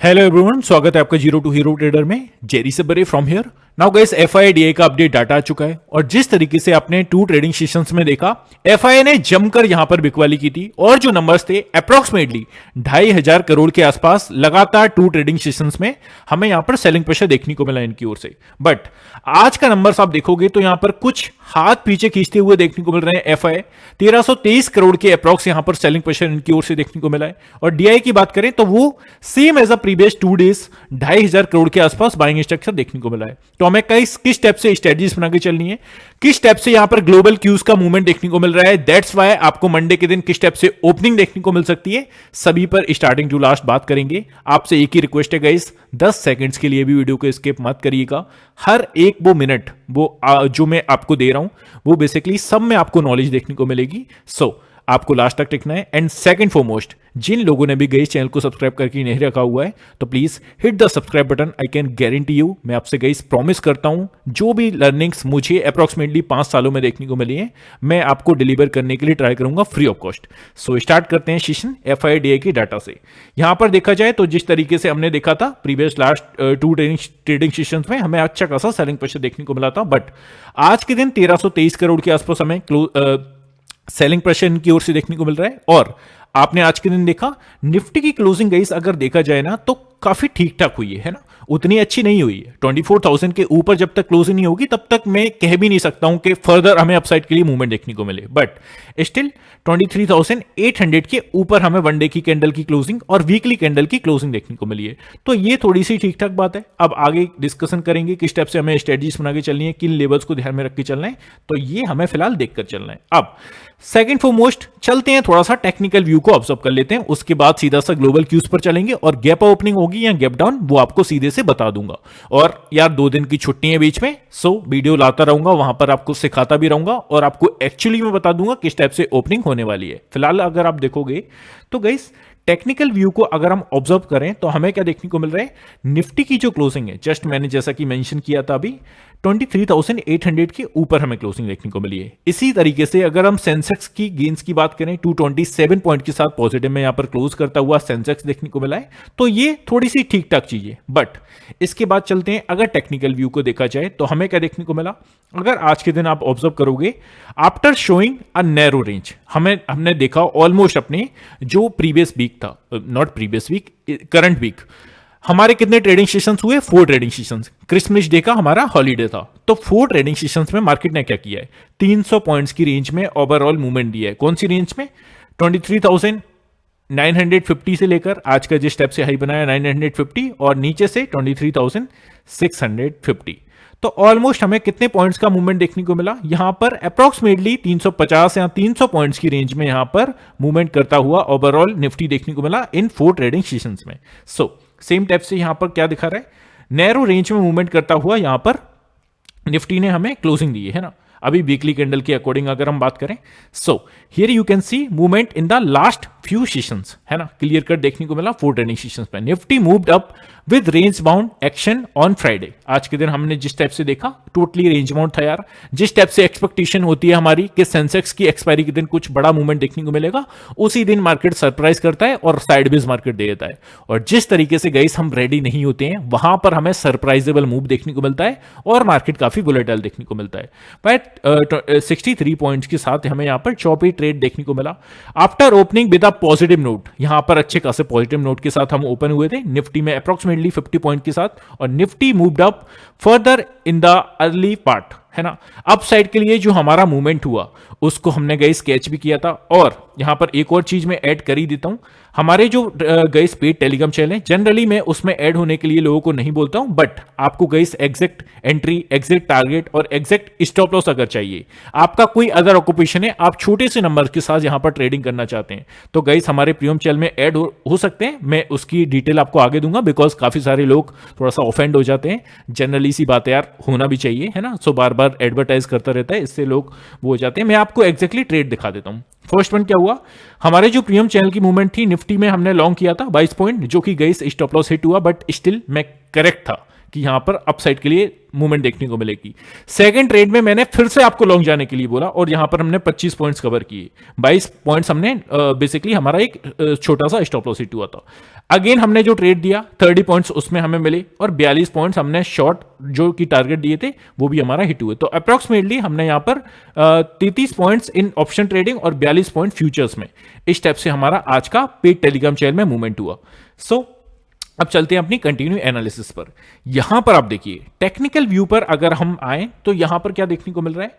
Hello everyone, स्वागत है आपका जीरो टू हीरो ट्रेडर में। जेरी से बरे फ्रॉम हियर। नाउ गाइस, एफआईडीआई का अपडेट डाटा आ चुका है और जिस तरीके से आपने टू ट्रेडिंग सेशंस में देखा, एफआईआई ने जमकर यहां पर बिकवाली की थी और जो नंबर्स थे अप्रोक्सीमेटली 2,500 करोड़ के आसपास लगातार टू ट्रेडिंग सेशंस में हमें यहां पर सेलिंग प्रेशर देखने को मिला इनकी ओर से। बट आज का नंबर्स आप देखोगे तो यहां पर कुछ हाथ पीछे खींचते हुए देखने को मिल रहे हैं। एफआई 1323 करोड़ के अप्रॉक्स यहां पर सेलिंग प्रेशर इनकी ओर से देखने को मिला है और डीआई की बात करें तो वो same as a previous 2 days 2,500 crore के आसपास बाइंग स्ट्रक्चर देखने को मिला है। तो हमें किस स्टेप से स्ट्रेटजीज बना के चलनी है, किस स्टेप से यहां पर ग्लोबल क्यूज का मूवमेंट देखने को मिल रहा है, दैट्स वाई आपको मंडे के दिन किस स्टेप से ओपनिंग देखने को मिल सकती है, सभी पर स्टार्टिंग टू लास्ट बात करेंगे। आपसे एक ही रिक्वेस्ट है गाइस, 10 सेकंड्स के लिए भी वीडियो को स्किप मत करिएगा। हर एक वो मिनट जो मैं आपको दे रहा हूं वो बेसिकली सब में आपको नॉलेज देखने को मिलेगी। सो आपको लास्ट तक टिकना है। एंड सेकंड फॉरमोस्ट, जिन लोगों ने भी गए चैनल को सब्सक्राइब करके नहीं रखा हुआ है तो please hit the subscribe button. I can guarantee you, मैं आपसे गई प्रॉमिस करता हूं, जो भी लर्निंग्स मुझे अप्रोक्सीमेटली 5 सालों में देखने को मिली है मैं आपको डिलीवर करने के लिए ट्राई करूंगा free of cost. So start करते हैं सेशन एफआईडीआई की डाटा से। यहां पर देखा जाए तो जिस तरीके से हमने देखा था प्रीवियस लास्ट 2 ट्रेडिंग सेशन में हमें अच्छा खासा सेलिंग प्रेशर देखने को मिला था। बट आज के दिन 1323 करोड़ के आसपास हमें सेलिंग प्रेशर इनकी ओर से देखने को मिल रहा है। और आपने आज के दिन देखा निफ्टी की क्लोजिंग गाइस अगर देखा जाए ना तो काफी ठीक ठाक हुई है ना, उतनी अच्छी नहीं हुई है। 24,000 के ऊपर जब तक क्लोजिंग नहीं होगी तब तक मैं कह भी नहीं सकता हूं कि फर्दर हमें अपसाइड के लिए मूवमेंट देखने को मिले। बट स्टिल 23,800 के ऊपर हमें वन डे की कैंडल की क्लोजिंग और वीकली कैंडल की क्लोजिंग देखने को मिली है। तो ये थोड़ी सी ठीक ठाक बात है। अब आगे डिस्कशन करेंगे किस स्टेप से हमें स्ट्रेटजीज बना के चलनी है, किन लेवल्स को ध्यान में रख के चलना है, तो ये हमें फिलहाल देखकर चलना है। अब सेकंड फॉरमोस्ट चलते हैं, थोड़ा सा टेक्निकल व्यू को ऑब्जर्व कर लेते हैं, उसके बाद सीधा सा ग्लोबल क्यूज पर चलेंगे और गैप ओपनिंग होगी या गैप डाउन वो आपको सीधे से बता दूंगा। और यार 2 दिन की छुट्टी है बीच में, सो वीडियो लाता रहूंगा, वहां पर आपको सिखाता भी रहूंगा और आपको एक्चुअली में बता दूंगा किस टाइप से ओपनिंग होने वाली है। फिलहाल अगर आप देखोगे तो गाइस टेक्निकल व्यू को अगर हम ऑब्जर्व करें तो हमें क्या देखने को मिल रहा है, निफ्टी की जो क्लोजिंग है जस्ट मैंने जैसा कि मेंशन किया था अभी 23,800 के ऊपर हमें क्लोजिंग देखने को मिली है। इसी तरीके से अगर हम सेंसेक्स की गेन्स की बात करें 227 पॉइंट के साथ पॉजिटिव में यहां पर क्लोज करता हुआ सेंसेक्स देखने को मिला है। तो ये थोड़ी सी ठीक ठाक चीज है। बट इसके बाद चलते हैं, अगर टेक्निकल व्यू को देखा जाए तो हमें क्या देखने को मिला, अगर आज के दिन आप ऑब्जर्व करोगे after showing a narrow range हमने देखा ऑलमोस्ट अपने जो प्रीवियस वीक था, not previous week, current week हमारे कितने ट्रेडिंग सेशंस हुए, 4 ट्रेडिंग सेशंस। क्रिसमस डे का हमारा हॉलीडे था तो 4 ट्रेडिंग सेशंस में मार्केट ने क्या किया है, 300 पॉइंट्स की रेंज में ओवरऑल मूवमेंट दिया है। कौन सी रेंज में, 23,950 से लेकर आज का जिस स्टेप से हाई बनाया 950 और नीचे से 23,650। तो ऑलमोस्ट हमें कितने पॉइंट्स का मूवमेंट देखने को मिला, यहां पर अप्रोक्सीमेटली 350 या 300 पॉइंट्स की रेंज में यहां पर मूवमेंट करता हुआ ओवरऑल निफ्टी देखने को मिला इन 4 ट्रेडिंग सेशंस में। सो सेम टाइप से यहां पर क्या दिखा रहा है, नैरो रेंज में मूवमेंट करता हुआ यहां पर निफ्टी ने हमें क्लोजिंग दी है ना। अभी वीकली कैंडल के अकॉर्डिंग अगर हम बात करें, so here you can see movement in the last few sessions है ना, क्लियर कट देखने को मिला 4 ट्रेडिंग सेशंस पे। Nifty moved up with range bound action on Friday. आज के दिन हमने जिस टाइप से देखा टोटली रेंज बाउंड था यार। जिस टाइप से एक्सपेक्टेशन होती है हमारी कि सेंसेक्स की एक्सपायरी के दिन कुछ बड़ा मूवमेंट देखने को मिलेगा, उसी दिन मार्केट सरप्राइज करता है और साइडवेज मार्केट दे देता है। और जिस तरीके से गाइस हम रेडी नहीं होते हैं वहां पर हमें सरप्राइजेबल मूव देखने को मिलता है और मार्केट काफी वोलेटाइल देखने को मिलता है। बट 63 पॉइंट्स के साथ हमें यहां पर चौपी ट्रेड देखने को मिला after opening with a positive note. यहां पर अच्छे खासे पॉजिटिव नोट के साथ हम ओपन हुए थे निफ्टी में अप्रोक्सीमेटली 50 पॉइंट के साथ और Nifty moved up further in the early part है ना। अप साइड के लिए जो हमारा मूवमेंट हुआ उसको हमने गाइस कैच भी किया था। और यहां पर एक और चीज मैं ऐड कर ही देता हूं, हमारे जो गाइस पेड टेलीग्राम चैनल है जनरली मैं उसमें ऐड होने के लिए लोगों को नहीं बोलता हूं, बट आपको guys exact entry, exact target और एग्जैक्ट स्टॉप लॉस अगर चाहिए, आपका कोई अदर ऑक्यूपेशन है, आप छोटे से नंबर के साथ यहां पर ट्रेडिंग करना चाहते हैं तो गाइस हमारे प्रीमियम चैनल में ऐड हो सकते हैं। मैं उसकी डिटेल आपको आगे दूंगा बिकॉज काफी सारे लोग थोड़ा सा ऑफेंड हो जाते हैं। जनरली सी बात है यार, होना भी चाहिए है ना। सो बार बार एडवर्टाइज करता रहता है, इससे लोग वो हो जाते हैं। मैं आपको एग्जैक्टली ट्रेड दिखा देता हूं। फर्स्ट वन क्या हुआ, हमारे जो प्रीमियम चैनल की मूवमेंट थी निफ्टी में हमने लॉन्ग किया था 22 पॉइंट, जो कि गाइस स्टॉप लॉस हिट हुआ, बट स्टिल मैं करेक्ट था कि यहां पर अपसाइड के लिए मूवमेंट देखने को मिलेगी। सेकंड ट्रेड में मैंने फिर से आपको लॉन्ग जाने के लिए बोला और यहां पर हमने 25 पॉइंट्स कवर किए, 22 पॉइंट्स हमने बेसिकली हमारा एक छोटा सा स्टॉप लॉस हिट हुआ था। अगेन हमने जो ट्रेड दिया 30 पॉइंट्स उसमें हमें मिले और 42 पॉइंट्स हमने शॉर्ट जो कि टारगेट दिए थे वो भी हमारा हिट हुए। तो अप्रोक्सीमेटली हमने यहाँ पर 33 पॉइंट्स इन ऑप्शन ट्रेडिंग और 42 पॉइंट फ्यूचर्स में, इस टाइप से हमारा आज का पेड टेलीग्राम चैनल में मूवमेंट हुआ। सो अब चलते हैं अपनी कंटिन्यू एनालिसिस पर। यहां पर आप देखिए टेक्निकल व्यू पर अगर हम आए तो यहां पर क्या देखने को मिल रहा है,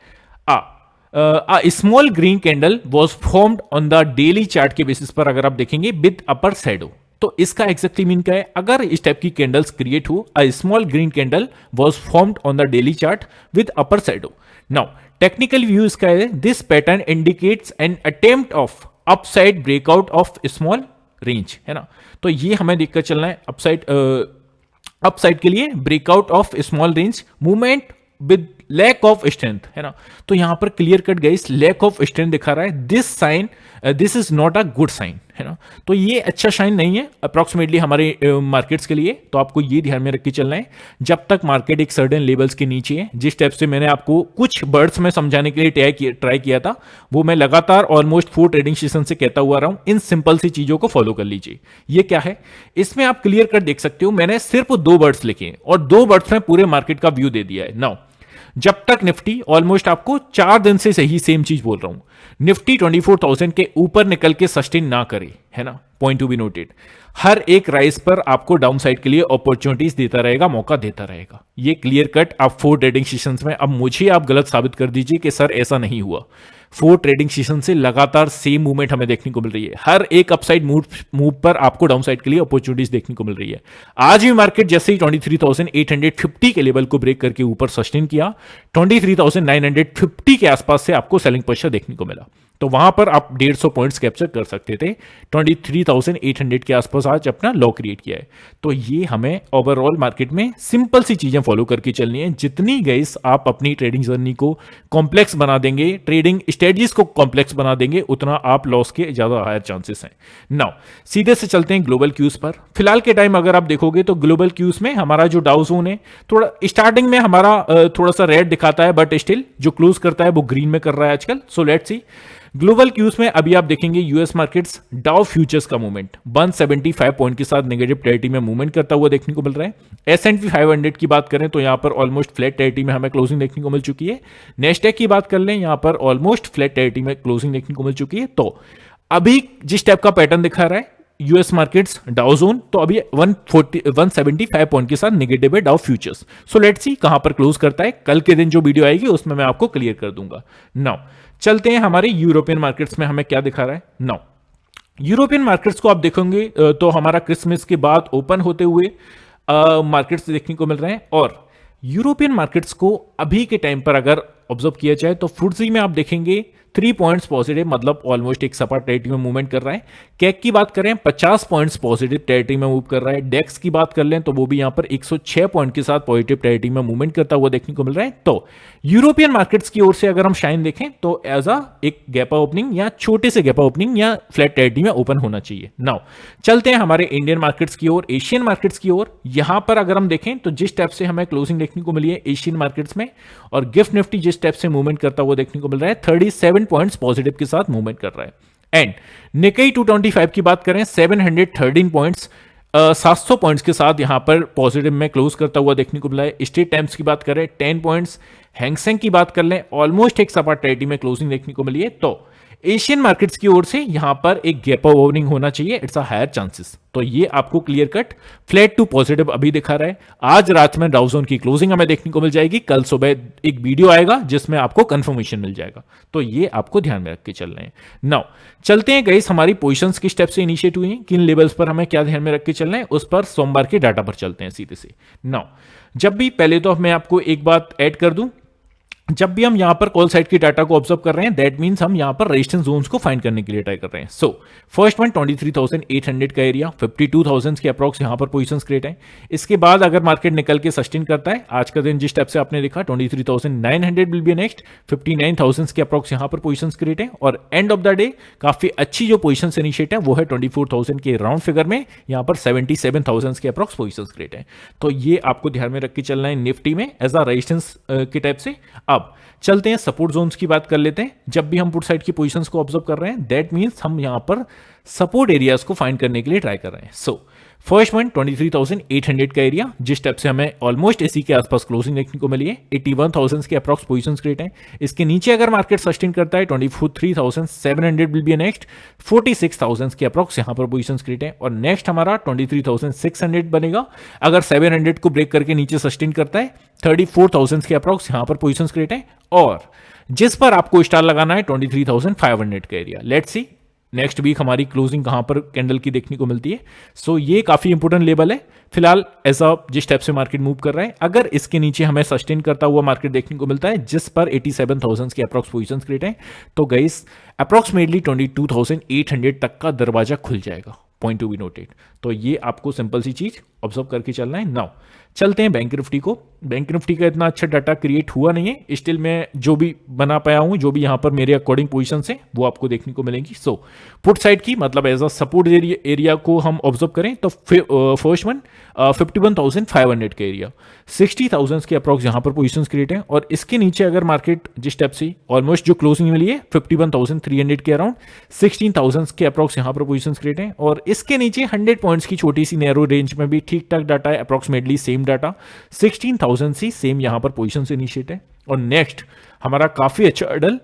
a small green candle was formed on the daily chart के बेसिस पर अगर आप देखेंगे with upper shadow। तो इसका एग्जैक्टली मीन क्या है, अगर इस टाइप की कैंडल्स क्रिएट हो, a small green candle was formed on the daily chart with upper shadow। now technical view इसका है, this pattern indicates an attempt of upside breakout of small range, है ना। तो ये हमें देखकर चलना है अपसाइड के लिए breakout of small range movement with lack of strength, है ना। तो यहां पर clear cut guys lack of strength दिखा रहा है। This is not a good sign, है ना। तो ये अच्छा साइन नहीं है अप्रोक्सीमेटली हमारे मार्केट्स के लिए। तो आपको ये ध्यान में रख के चलना है, जब तक मार्केट एक सर्टेन लेवल्स के नीचे है, जिस टाइप से मैंने आपको कुछ वर्ड्स में समझाने के लिए ट्राई किया था, वो मैं लगातार ऑलमोस्ट 4 ट्रेडिंग सेशन से कहता हुआ रहा हूं। इन सिंपल सी चीजों को फॉलो कर लीजिए। ये क्या है, इसमें आप क्लियर कट देख सकते हो, मैंने सिर्फ 2 वर्ड्स लिखे और 2 वर्ड्स में पूरे मार्केट का व्यू दे दिया है। नाउ जब तक निफ्टी ऑलमोस्ट आपको 4 दिन से सही सेम चीज बोल रहा हूं, निफ्टी 24,000 के ऊपर निकल के सस्टेन ना करे, है ना, पॉइंट टू बी नोटेड, हर एक राइज पर आपको डाउन साइड के लिए अपॉर्चुनिटीज देता रहेगा, मौका देता रहेगा। ये क्लियर कट आप 4 ट्रेडिंग सेशंस में, अब मुझे आप गलत साबित कर दीजिए कि सर ऐसा नहीं हुआ। 4 ट्रेडिंग सेशन से लगातार सेम मूवमेंट हमें देखने को मिल रही है। हर एक अपसाइड मूव पर आपको डाउन साइड के लिए अपॉर्चुनिटीज देखने को मिल रही है। आज भी मार्केट जैसे ही 23,850 के लेवल को ब्रेक करके ऊपर सस्टेन किया, 23,950 के आसपास से आपको सेलिंग प्रेशर देखने को मिला। तो वहां पर आप 150 पॉइंट्स कैप्चर कर सकते थे। 23,800 के आसपास आज अपना लो क्रिएट किया है। तो ये हमें ओवरऑल मार्केट में सिंपल सी चीजें फॉलो करके चलनी है। जितनी गाइस आप अपनी ट्रेडिंग जर्नी को कॉम्प्लेक्स बना देंगे, ट्रेडिंग स्ट्रेटजीज को कॉम्प्लेक्स बना देंगे, उतना आप लॉस के ज्यादा हायर चांसेस हैं। नाउ सीधे से चलते हैं ग्लोबल क्यूज पर। फिलहाल के टाइम अगर आप देखोगे तो ग्लोबल क्यूज में हमारा जो डाउ जोन है, थोड़ा स्टार्टिंग में हमारा थोड़ा सा रेड दिखाता है, बट स्टिल जो क्लोज करता है वो ग्रीन में कर रहा है आजकल। So let's see global cues में अभी आप देखेंगे यूएस मार्केट्स डाउ फ्यूचर्स का मूवमेंट 175 पॉइंट के साथ नेगेटिव टेरिटरी में मूवमेंट करता हुआ देखने को मिल रहा है। S&P 500 की बात करें तो यहां पर ऑलमोस्ट फ्लैट टेरिटरी में हमें क्लोजिंग देखने को मिल चुकी है। नेस्डैक की बात कर लें, यहां पर ऑलमोस्ट फ्लैट टेरिटरी में क्लोजिंग देखने को मिल चुकी है। तो अभी जिस टाइप का पैटर्न दिखा रहा है यूएस मार्केट्स डाउ जोन, तो अभी 175 पॉइंट के साथ नेगेटिव है डाउ फ्यूचर्स। सो लेट्स सी कहां पर क्लोज करता है। कल के दिन जो वीडियो आएगी उसमें मैं आपको क्लियर कर दूंगा। नाउ चलते हैं हमारे यूरोपियन मार्केट्स में हमें क्या दिखा रहा है। नाउ यूरोपियन मार्केट्स को आप देखोगे तो हमारा क्रिसमस के बाद ओपन होते हुए मार्केट्स देखने को मिल रहे हैं। और यूरोपियन मार्केट्स को अभी के टाइम पर अगर ऑब्जर्व किया जाए तो फुट्सी में आप देखेंगे 3 पॉइंट्स पॉजिटिव, मतलब ऑलमोस्ट एक सपाट टेरिटरी में मूवमेंट कर रहा है। कैक की बात करें 50 पॉइंट्स पॉजिटिव टेरिटरी में मूव कर रहा है। डेक्स की बात कर लें तो वो भी यहां पर 106 पॉइंट के साथ पॉजिटिव टेरिटरी में मूवमेंट करता हुआ देखने को मिल रहा है। तो यूरोपियन मार्केट्स की ओर से अगर हम शाइन देखें तो एज अ एक गैप ओपनिंग या छोटे से गैप ओपनिंग या फ्लैट टेरिटरी में ओपन होना चाहिए। नाउ चलते हैं हमारे इंडियन मार्केट्स की ओर, एशियन मार्केट्स की ओर। यहां पर अगर हम देखें तो जिस टाइप से हमें क्लोजिंग देखने को मिली है एशियन मार्केट्स में, और गिफ्ट निफ्टी जिस टाइप से मूवमेंट करता हुआ देखने को मिल रहा है 37 पॉइंट्स पॉजिटिव के साथ मूवमेंट कर रहा है। एंड निकेई 225 की बात करें 713 पॉइंट्स 700 पॉइंट्स के साथ यहां पर पॉजिटिव में क्लोज करता हुआ देखने को मिला है। स्ट्रेट टाइम्स की बात करें 10 पॉइंट्स, हैंगसेंग की बात कर लें ऑलमोस्ट एक सपाट टेरिटरी में क्लोजिंग देखने को मिली है। तो एशियन मार्केट्स की ओर से यहां पर एक गैप ओपनिंग होना चाहिए, इट्स अ हायर चांसेस। तो ये आपको clear cut flat to positive अभी दिखा रहा है। आज रात में डाउ जोन की क्लोजिंग हमें देखने को मिल जाएगी, कल सुबह एक वीडियो आएगा जिसमें आपको कंफर्मेशन मिल जाएगा। तो ये आपको ध्यान में रख के चल रहे हैं। नाउ चलते हैं गाइस हमारी पोजीशंस किस स्टेप से इनिशिएट हुई हैं, किन लेवल्स पर हमें क्या ध्यान में रख के चलना है, उस पर सोमवार के डाटा पर चलते हैं सीधे से। नाउ जब भी पहले तो मैं आपको एक बात ऐड कर दूं, जब भी हम यहां पर कॉल साइड की डाटा को ऑब्जर्व कर रहे हैं दैट मींस हम यहां पर रेजिस्टेंस जोन्स को फाइंड करने के लिए ट्राई कर रहे हैं। सो फर्स्ट वन 23,800 का एरिया, 52,000 के अप्रॉक्स यहां पर पोजीशंस क्रिएट है। इसके बाद अगर मार्केट निकल के सस्टेन करता है, आज का दिन जिस टाइप से आपने देखा 23,900 विल बी नेक्स्ट, 59,000 के अप्रॉक्स यहां पर पोजीशंस क्रिएट है। और एंड ऑफ द डे काफी अच्छी जो पोजीशंस इनिशिएट है वो है 24,000 के राउंड फिगर में, यहां पर 77,000 के अप्रॉक्स पोजीशंस क्रिएट है। तो ये आपको ध्यान में रख के चलना है निफ्टी में एज अ रेजिस्टेंस के टाइप से। अब चलते हैं सपोर्ट जोन्स की बात कर लेते हैं। जब भी हम पुट साइड की पोजीशंस को ऑब्जर्व कर रहे हैं दैट मींस हम यहां पर सपोर्ट एरियाज को फाइंड करने के लिए ट्राई कर रहे हैं। सो फर्स्ट वन 23,800 का एरिया, जिस टाइप से हमें ऑलमोस्ट इसी के आसपास क्लोजिंग देखने को मिली है। 81,000 के अप्रॉक्स पोजीशन क्रिएट है। इसके नीचे अगर मार्केट सस्टेन करता है 23,700 विल बी नेक्स्ट। 46,000 के अप्रॉक्स यहां पर पोजीशन क्रिएट है और नेक्स्ट हमारा 23,600 बनेगा। अगर 700 को ब्रेक करके नीचे सस्टेन करता है 34,000 के अप्रॉक्स यहां पर पोजीशन क्रिएट है और जिस पर आपको स्टार लगाना है 23,500 का area. Let's see next week हमारी क्लोजिंग कहां पर कैंडल की देखने को मिलती है। सो ये काफी इंपोर्टेंट लेवल है फिलहाल ऐसा जिस टाइप से मार्केट मूव कर रहा है। अगर इसके नीचे हमें सस्टेन करता हुआ मार्केट देखने को मिलता है जिस पर 87,000 के अप्रॉक्स पोजीशंस क्रिएट है तो गाइस अप्रॉक्सीमेटली 22,800 तक का दरवाजा खुल जाएगा। Point to be noted. तो ये आपको सिंपल सी चीज ऑब्जर्व करके चलना है। नाउ चलते हैं बैंक निफ्टी को। बैंक निफ्टी का इतना अच्छा डाटा क्रिएट हुआ नहीं है, स्टिल मैं जो भी बना पाया हूं, जो भी यहां पर मेरे अकॉर्डिंग पोजीशन है वो आपको देखने को मिलेंगी। सो पुट साइड की मतलब एज अ सपोर्ट एरिया को हम ऑब्जर्व करें तो फर्स्ट वन 51,500 का एरिया, 60,000 के अप्रॉक्स यहां पर पोजीशन क्रिएट है और इसके नीचे अगर मार्केट जिस टाइप से ऑलमोस्ट जो क्लोजिंग मिली है 51,300 के अराउंड, 16,000 के अप्रॉक्स यहां पर पोजीशन क्रिएट है और इसके नीचे 100 पॉइंट्स की छोटी सी नैरो रेंज में भी ठीक ठाक डाटा है, अप्रॉक्सीमेटली सेम डाटा 16,000 सी सेम यहां पर पोजीशन से इनिशिएट है। और नेक्स्ट हमारा काफी अच्छा अडल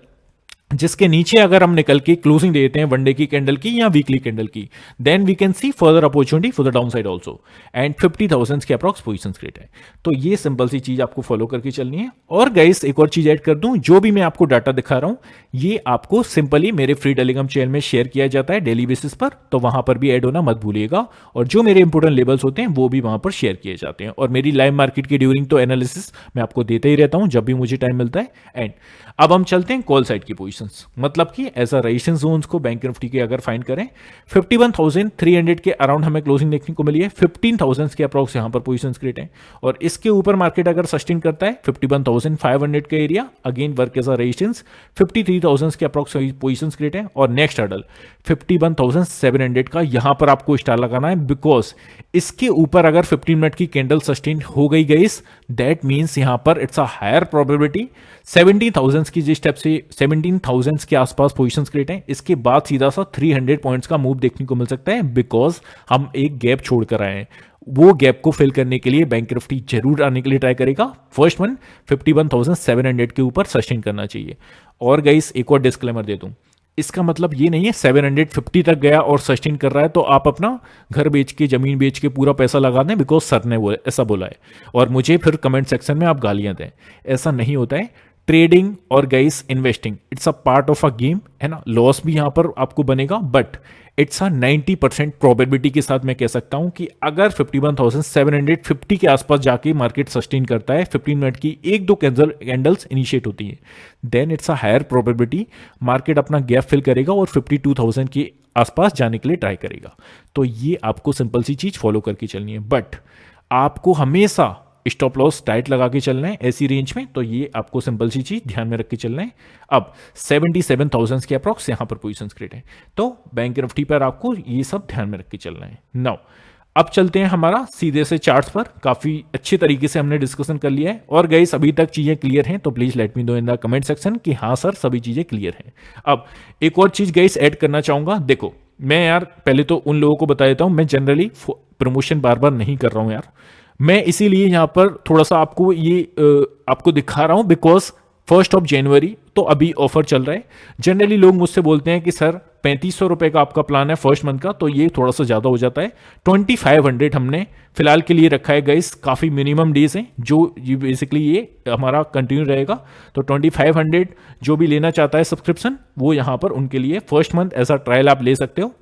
जिसके नीचे अगर हम निकल के क्लोजिंग देते हैं वनडे की कैंडल की या वीकली कैंडल की, then we can see further opportunity for the down side also and 50,000 के अप्रॉक्स पोजीशन क्रिएट है। तो ये सिंपल सी चीज आपको फॉलो करके चलनी है। और गाइस एक और चीज ऐड कर दूं, जो भी मैं आपको डाटा दिखा रहा हूं ये आपको सिंपली मेरे फ्री टेलीग्राम चैनल में शेयर किया जाता है डेली बेसिस पर, तो वहां पर भी ऐड होना मत भूलिएगा। और जो मेरे इंपोर्टेंट लेवल्स होते हैं वो भी वहां पर शेयर किए जाते हैं और मेरी लाइव मार्केट की ड्यूरिंग तो एनालिसिस मैं आपको देते ही रहता हूं जब भी मुझे टाइम मिलता है। एंड अब हम चलते हैं कॉल साइड की पोजीशंस, मतलब कि ऐसा रेजिस्टेंस जोन्स को बैंक निफ्टी के अगर फाइंड करें 51,300 के अराउंड हमें क्लोजिंग देखने को मिली है, 15,000 के अप्रॉक्स यहां पर पोजीशंस क्रिएट है और इसके ऊपर मार्केट अगर सस्टेन करता है 51,500 का area, again work as a resistance, 53,000 के अप्रॉक्स पोजीशंस क्रिएट है और नेक्स्ट हर्डल 51,700 का यहां पर आपको स्टार लगाना है बिकॉज इसके ऊपर अगर 15 मिनट की कैंडल सस्टेन हो गई गाइस दैट मींस यहां पर इट्स अ हायर प्रोबेबिलिटी 17,000 की जिस स्टेप से 17,000 के आसपास पोजीशंस क्रिएट है, इसके बाद सीधा सा 300 पॉइंट्स का मूव देखने को मिल सकता है बिकॉज हम एक गैप छोड़कर आए हैं। वो गैप को फिल करने के लिए बैंक निफ्टी जरूर आने के लिए ट्राई करेगा। फर्स्ट वन 51,700 के ऊपर सस्टेन करना चाहिए। और गाइस एक और डिस्क्लेमर दे दूं, इसका मतलब ये नहीं है 750 तक गया और सस्टेन कर रहा है तो आप अपना घर बेच के जमीन बेच के पूरा पैसा लगा दें बिकॉज सर ने ऐसा बोला है और मुझे फिर कमेंट सेक्शन में आप गालियां दें। ऐसा नहीं होता है। ट्रेडिंग और guys investing it's a part of a game है ना, लॉस भी यहां पर आपको बनेगा बट इट्स अ 90% प्रोबेबिलिटी के साथ मैं कह सकता हूं कि अगर 51,750 के आसपास जाके मार्केट सस्टेन करता है, 15 मिनट की एक दो कैंडल्स इनिशिएट होती है, then it's a higher probability market अपना गैप फिल करेगा और 52,000 के आसपास जाने के लिए ट्राई करेगा। तो ये आपको सिंपल सी चीज फॉलो करके चलनी है बट आपको हमेशा स्टॉप लॉस टाइट लगा के चलना है ऐसी रेंज में, तो ये आपको सिंपल सी चीज ध्यान में रख के चलना है। अब 77,000 के अप्रॉक्स यहां पर पोजीशंस क्रिएट है तो बैंक निफ्टी पर आपको ये सब ध्यान में रख के चलना है। नाउ अब चलते हैं हमारा सीधे से चार्ट्स पर। काफी अच्छे तरीके से हमने डिस्कशन कर लिया है और गाइस अभी तक चीजें क्लियर हैं तो please let me know in the comment section कि हाँ सर सभी चीजें क्लियर हैं। अब एक और चीज गाइस ऐड करना चाहूंगा, देखो मैं यार पहले तो उन लोगों को बता देता हूं मैं जनरली प्रमोशन बार बार नहीं कर रहा हूं यार, मैं इसीलिए यहां पर थोड़ा सा आपको ये आपको दिखा रहा हूं बिकॉज 1 जनवरी तो अभी ऑफर चल रहा है। जनरली लोग मुझसे बोलते हैं कि सर 3,500 रुपए का आपका प्लान है फर्स्ट मंथ का, तो ये थोड़ा सा ज्यादा हो जाता है। 2,500 हमने फिलहाल के लिए रखा है गाइस, काफी मिनिमम डेज हैं जो बेसिकली ये हमारा कंटिन्यू रहेगा। तो 2,500 जो भी लेना चाहता है सब्सक्रिप्शन वो यहां पर उनके लिए फर्स्ट मंथ ऐसा ट्रायल आप ले सकते हो।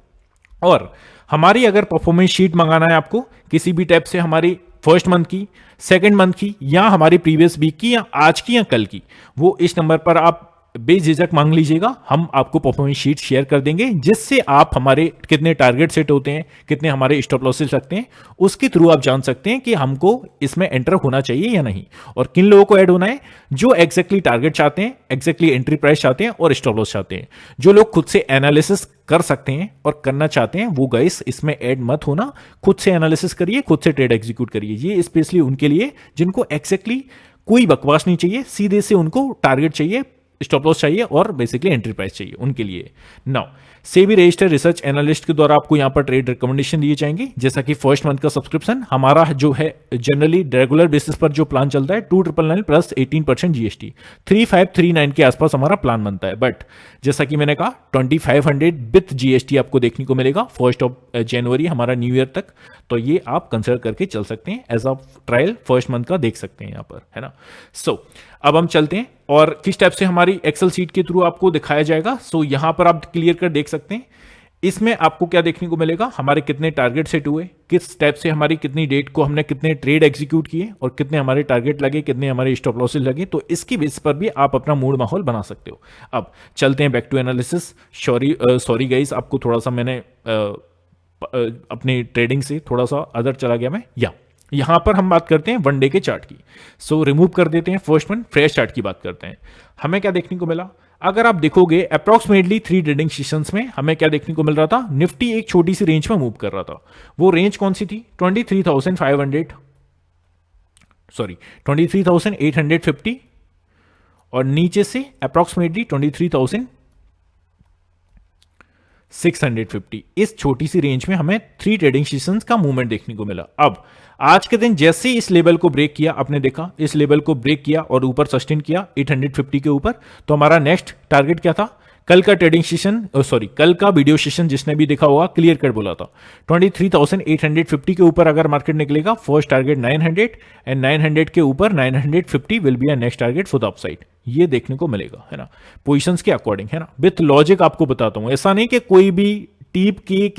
और हमारी अगर परफॉर्मेंस शीट मंगाना है आपको किसी भी टाइप से, हमारी फर्स्ट मंथ की, सेकंड मंथ की या हमारी प्रीवियस वीक की या आज की या कल की, वो इस नंबर पर आप बेझिझक मांग लीजिएगा। हम आपको परफॉर्मेंस शीट शेयर कर देंगे जिससे आप हमारे कितने टारगेट सेट होते हैं, कितने हमारे स्टॉप लॉसेस लगते हैं, उसके थ्रू आप जान सकते हैं कि हमको इसमें एंटर होना चाहिए या नहीं और किन लोगों को ऐड होना है जो एग्जैक्टली टारगेट चाहते हैं, एग्जैक्टली एंट्री प्राइस चाहते हैं और स्टॉप लॉस चाहते हैं। जो लोग खुद से एनालिसिस कर सकते हैं और करना चाहते हैं वो गाइस इसमें ऐड मत होना, खुद से एनालिसिस करिए, खुद से ट्रेड एग्जीक्यूट करिए। ये स्पेशली उनके लिए जिनको एग्जैक्टली कोई बकवास नहीं चाहिए, सीधे से उनको टारगेट चाहिए, स्टॉप लॉस चाहिए और बेसिकली एंट्री प्राइस चाहिए उनके लिए। Now SEBI registered research analyst के द्वारा आपको यहाँ पर ट्रेड रिकमेंडेशन दिए जाएंगे, जैसा कि फर्स्ट मंथ का सब्सक्रिप्शन हमारा जो है जनरली रेगुलर बेसिस पर जो प्लान चलता है 2999 प्लस 18% जीएसटी 3539 के आसपास हमारा प्लान बनता है। बट जैसा कि मैंने कहा 2500 विथ जीएसटी आपको देखने को मिलेगा 1 जनवरी हमारा न्यू ईयर तक, तो ये आप कंसिडर करके चल सकते हैं as of trial first month का देख सकते हैं यहाँ पर, है ना। सो अब हम चलते हैं और किस टाइप से हमारी एक्सेल सीट के थ्रू आपको दिखाया जाएगा। सो यहां पर आप क्लियर कर देख सकते हैं इसमें आपको क्या देखने को मिलेगा, हमारे कितने टारगेट सेट हुए, किस टाइप से हमारी कितनी डेट को हमने कितने ट्रेड एग्जीक्यूट किए और कितने हमारे टारगेट लगे, कितने हमारे स्टॉप लॉसेस लगे, तो इसकी बेस पर भी आप अपना मूड माहौल बना सकते हो। अब चलते हैं back to analysis. Sorry guys, आपको थोड़ा सा मैंने अपनी ट्रेडिंग से थोड़ा सा अदर चला गया मैं। यहां पर हम बात करते हैं वन डे के चार्ट की। सो रिमूव कर देते हैं फर्स्ट वन, फ्रेश चार्ट की बात करते हैं। हमें क्या देखने को मिला, अगर आप देखोगे अप्रॉक्सीमेटली 3 ट्रेडिंग सेशंस में हमें क्या देखने को मिल रहा था, निफ्टी एक छोटी सी रेंज में मूव कर रहा था। वो रेंज कौन सी थी, 23,850 और नीचे से अप्रॉक्सीमेटली 23,650, इस छोटी सी रेंज में हमें 3 ट्रेडिंग सेशंस का मूवमेंट देखने को मिला। अब आज के दिन जैसे इस लेवल को ब्रेक किया, आपने देखा इस लेवल को ब्रेक किया और ऊपर सस्टेन किया 850 के ऊपर, तो हमारा नेक्स्ट टारगेट क्या था, कल का ट्रेडिंग सेशन कल का वीडियो सेशन जिसने भी देखा होगा क्लियर कट बोला था 23,850 के ऊपर अगर मार्केट निकलेगा फर्स्ट टारगेट 900 एंड 900 के ऊपर 950 will be a next target for the upside, ये देखने को मिलेगा, है ना, पोजीशंस के अकॉर्डिंग, है ना, विथ लॉजिक आपको बताता हूं। ऐसा नहीं कि कोई भी टीप की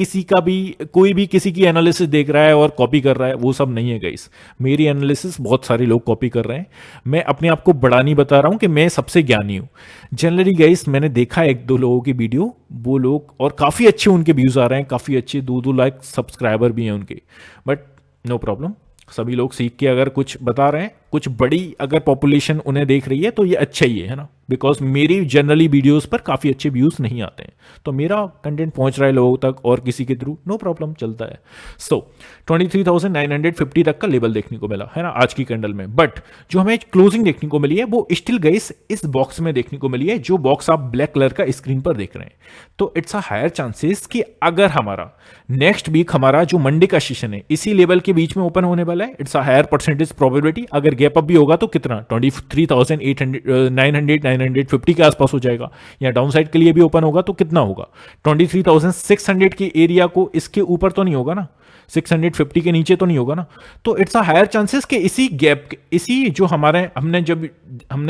कोई भी किसी की एनालिसिस देख रहा है और कॉपी कर रहा है, वो सब नहीं है गाइस। मेरी एनालिसिस बहुत सारे लोग कॉपी कर रहे हैं, मैं अपने आप को बड़ा नहीं बता रहा हूं कि मैं सबसे ज्ञानी हूं। जनरली गाइस मैंने देखा है 1-2 लोगों की वीडियो, वो लोग और काफी अच्छे उनके व्यूज आ रहे हैं, काफी अच्छे 2-2 लाख सब्सक्राइबर भी हैं उनके, बट नो प्रॉब्लम, सभी लोग सीख के अगर कुछ बता रहे हैं, कुछ बड़ी अगर पॉपुलेशन उन्हें देख रही है तो ये अच्छा ही है ना, बिकॉज मेरी जनरली वीडियोस पर काफी अच्छे व्यूज नहीं आते हैं, तो मेरा कंटेंट पहुंच रहा है लोगों तक और किसी के थ्रू, नो प्रॉब्लम, चलता है। सो 23,950 तक का लेवल देखने को मिला, है ना, आज की कैंडल में। बट जो हमें क्लोजिंग देखने को मिली है वो स्टिल गाइस इस बॉक्स में देखने को मिली है, जो बॉक्स आप ब्लैक कलर का स्क्रीन पर देख रहे हैं। तो इट्स अ हायर चांसेस कि अगर हमारा नेक्स्ट वीक हमारा जो मंडे का सेशन है इसी लेवल के बीच में ओपन होने वाला है, it's a higher percentage probability. अगर गैप अप भी होगा तो कितना, 23,950 के आसपास हो जाएगा, या डाउन साइड के लिए भी ओपन होगा तो कितना होगा, 23,600 के एरिया को इसके ऊपर तो नहीं होगा ना, 650 के नीचे तो नहीं होगा ना। तो इट्स अ हायर चांसेस कि इसी गैप, इसी जो हमारे हमने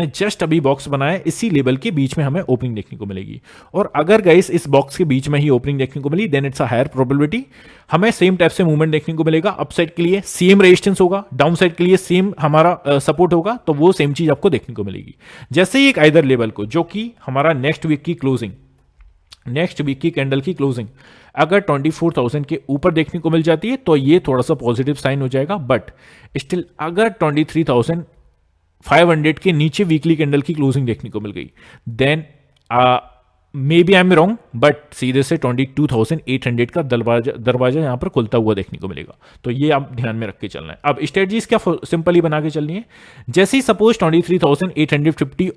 जस्ट अभी बॉक्स बनाया इसी लेवल के बीच में हमें ओपनिंग देखने को मिलेगी। और अगर गाइस इस बॉक्स के बीच में ही ओपनिंग देखने को मिली then it's a higher probability हमें सेम टाइप से मूवमेंट देखने को मिलेगा। अपसाइड के लिए सेम रेजिस्टेंस होगा, डाउन साइड के लिए सेम हमारा सपोर्ट होगा, तो वो सेम चीज आपको देखने को मिलेगी। जैसे ही एक आइदर लेवल को, जो कि हमारा नेक्स्ट वीक की कैंडल की क्लोजिंग अगर 24,000 के ऊपर देखने को मिल जाती है तो ये थोड़ा सा पॉजिटिव साइन हो जाएगा। बट स्टिल अगर 23,500 के नीचे वीकली कैंडल की क्लोजिंग देखने को मिल गई then maybe I am wrong, but सीधे से 22,800 का दरवाजा यहां पर खुलता हुआ देखने को मिलेगा। तो ये आप ध्यान में रख के चलना है। अब स्ट्रेटजीज क्या सिंपली बना के चलनी है, जैसे ही सपोज 23,850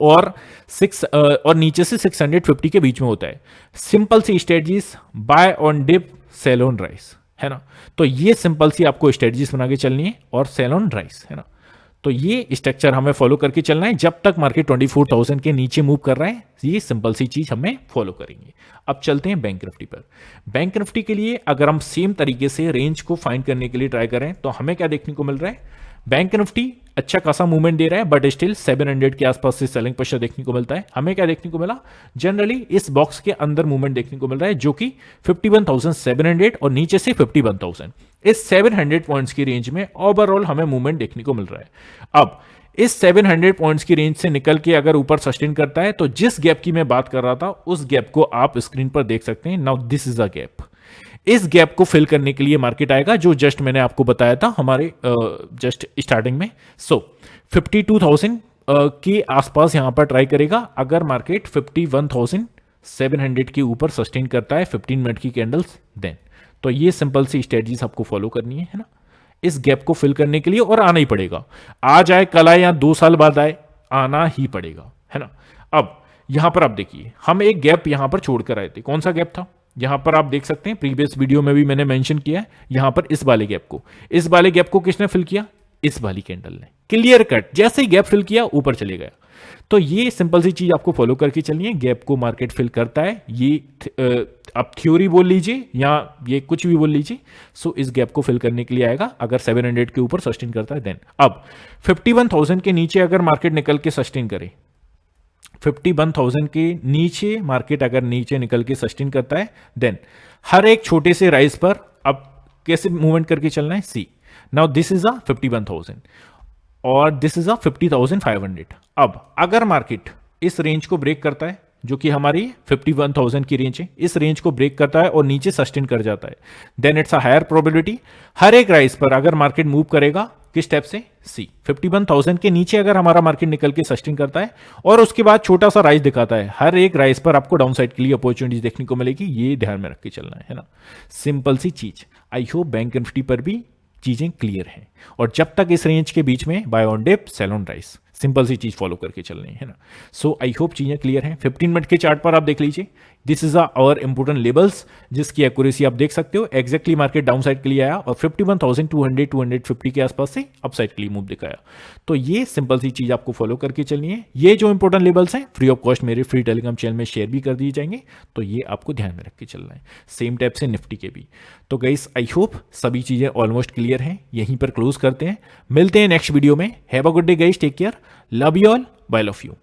और नीचे से 650 के बीच में होता है, सिंपल सी strategies, buy on dip, sell on rise, है ना। तो ये सिंपल सी आपको स्ट्रेटजीज बना के चलनी है और सेल ऑन राइज, है ना। तो ये स्ट्रक्चर हमें फॉलो करके चलना है जब तक मार्केट 24,000 के नीचे मूव कर रहा है, ये सिंपल सी चीज हमें फॉलो करेंगे। अब चलते हैं बैंक निफ्टी पर। बैंक निफ्टी के लिए अगर हम सेम तरीके से रेंज को फाइंड करने के लिए ट्राई करें तो हमें क्या देखने को मिल रहा है, बैंक निफ्टी अच्छा खासा मूवमेंट दे रहा है बट स्टिल 700 के आसपास से सेलिंग प्रेशर देखने को मिलता है। हमें क्या देखने को मिला, जनरली इस बॉक्स के अंदर मूवमेंट देखने को मिल रहा है जो कि 51,700 और नीचे से 51,000, इस 700 पॉइंट्स की रेंज में ओवरऑल हमें मूवमेंट देखने को मिल रहा है। अब इस 700 पॉइंट्स की रेंज से निकल के अगर ऊपर सस्टेन करता है तो जिस गैप की मैं बात कर रहा था उस गैप को आप स्क्रीन पर देख सकते हैं। Now this is a gap, इस गैप को फिल करने के लिए मार्केट आएगा जो जस्ट मैंने आपको बताया था हमारे जस्ट स्टार्टिंग में। सो 52,000 के आसपास यहां पर ट्राई करेगा। अगर मार्केट 51,700 के ऊपर सस्टेन करता है 15 मिनट की कैंडल्स देन, तो ये सिंपल सी स्ट्रेटजीज आपको फॉलो करनी है ना, इस गैप को फिल करने के लिए, और आना ही पड़ेगा, आज आए कल आए या 2 साल बाद आए, आना ही पड़ेगा, है ना। अब यहां पर आप देखिए हम एक गैप यहां पर छोड़कर आए थे, कौन सा गैप था, यहां पर आप देख सकते हैं प्रीवियस वीडियो में भी मैंने मेंशन किया है, यहां पर इस वाले गैप को, इस वाले गैप को किसने फिल किया, इस वाली कैंडल ने, क्लियर कट, जैसे ही गैप फिल किया ऊपर चले गया। तो ये सिंपल सी चीज आपको फॉलो करके चलनी है, गैप को मार्केट फिल करता है, ये आप थ्योरी बोल लीजिए या ये कुछ भी बोल लीजिए, सो इस गैप को फिल करने के लिए आएगा, अगर 700 के ऊपर सस्टेन करता है देन। अब 51,000 के नीचे अगर मार्केट निकल के सस्टेन करे, 51,000 के नीचे मार्केट अगर नीचे निकल के सस्टेन करता है देन हर एक छोटे से राइज पर अब कैसे मूवमेंट करके चलना है, सी नाउ दिस इज अ 51,000 और दिस इज अ 50,500। अब अगर मार्केट इस रेंज को ब्रेक करता है जो कि हमारी 51,000 की रेंज है, इस रेंज को ब्रेक करता है और नीचे सस्टेन कर जाता है, then it's a higher probability हर एक राइज पर अगर मार्केट मूव करेगा किस स्टेप से, सी 51,000 के नीचे अगर हमारा मार्केट निकल के सस्टेन करता है और उसके बाद छोटा सा राइज दिखाता है, हर एक राइज पर आपको डाउन साइड के लिए अपॉर्चुनिटीज देखने को मिलेगी, ये ध्यान में रख के चलना है ना, सिंपल सी चीज। आई होप बैंक निफ्टी पर भी चीजें क्लियर हैं, और जब तक इस रेंज के बीच में buy on dip sell on rise, simple सी चीज फॉलो करके चलनी है ना। सो आई होप चीजें क्लियर हैं। 15 मिनट के चार्ट पर आप देख लीजिए, this is our important levels जिसकी एक्यूरेसी आप देख सकते हो, एक्जैक्टली मार्केट डाउन साइड के लिए आया और 51,200 250 के आसपास से अप साइड के लिए मूव दिखाया। तो ये सिंपल सी चीज आपको फॉलो करके चलनी है। ये जो इंपोर्टेंट लेवल्स हैं फ्री ऑफ कॉस्ट मेरे फ्री टेलीग्राम चैनल में शेयर भी कर दिए जाएंगे, तो ये आपको ध्यान में रख के चलना है, सेम टाइप से निफ्टी के भी। तो गाइस आई होप सभी चीजें ऑलमोस्ट क्लियर हैं, यहीं पर क्लोज करते हैं, मिलते हैं नेक्स्ट वीडियो में। Have a good day guys, take care, love you all, bye love you.